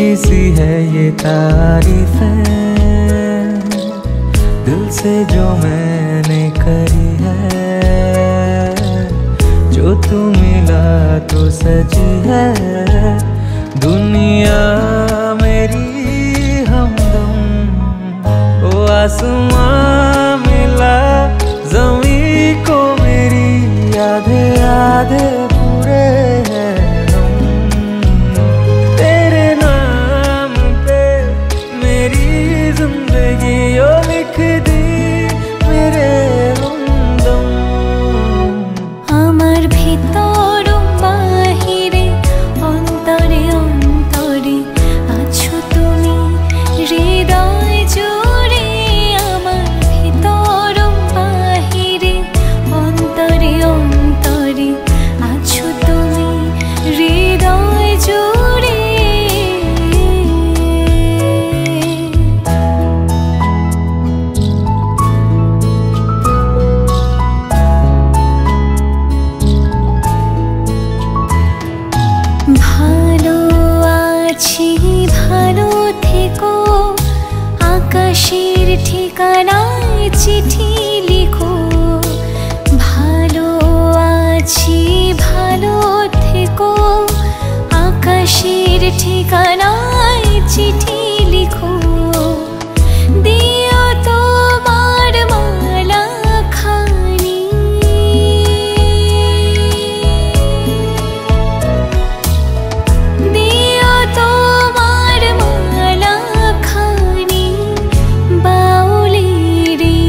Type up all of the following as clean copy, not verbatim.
मीठी सी है ये तारीफें दिल से जो मैंने करी है, जो तू मिला तो सजी है दुनिया मेरी हमदम। ओ आसमां मिला ज़मीं को मेरी, आधे आधे पूरे हैं हम। तेरे नाम पे मेरी जिंदगी ओ लिख दी मेरे हमदम। আমার ভিতর বাহিরে অন্তরে অন্তরে আছো তুমি হৃদয় জুড়ে। আমার ভিতর বাহিরে অন্তরে অন্তরে আছো তুমি হৃদয় জুড়ে। ভালো আছি ভালো থেকো, আকাশের ঠিকানায় চিঠি লিখো। ভালো আছি ভালো থেকো, আকাশের ঠিকানায় চিঠি লিখো। দিও তোমার মালা খানি, দিও তোমার মালা খানি। বাউলেরে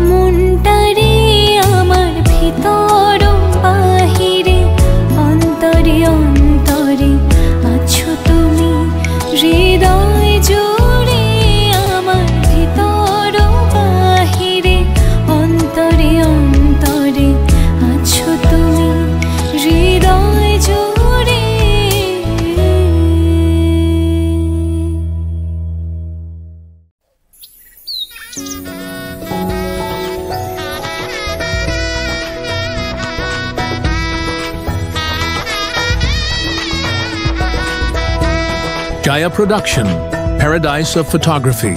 মনটারে আমার ভিতর বাহিরে অন্তরে অন্তরে আছো তুমি হৃদয় জুড়ে। আমার ভিতর বাহিরে অন্তরে অন্তরে আছো তুমি হৃদয় জুড়ে। Jaya Production, Paradise of Photography.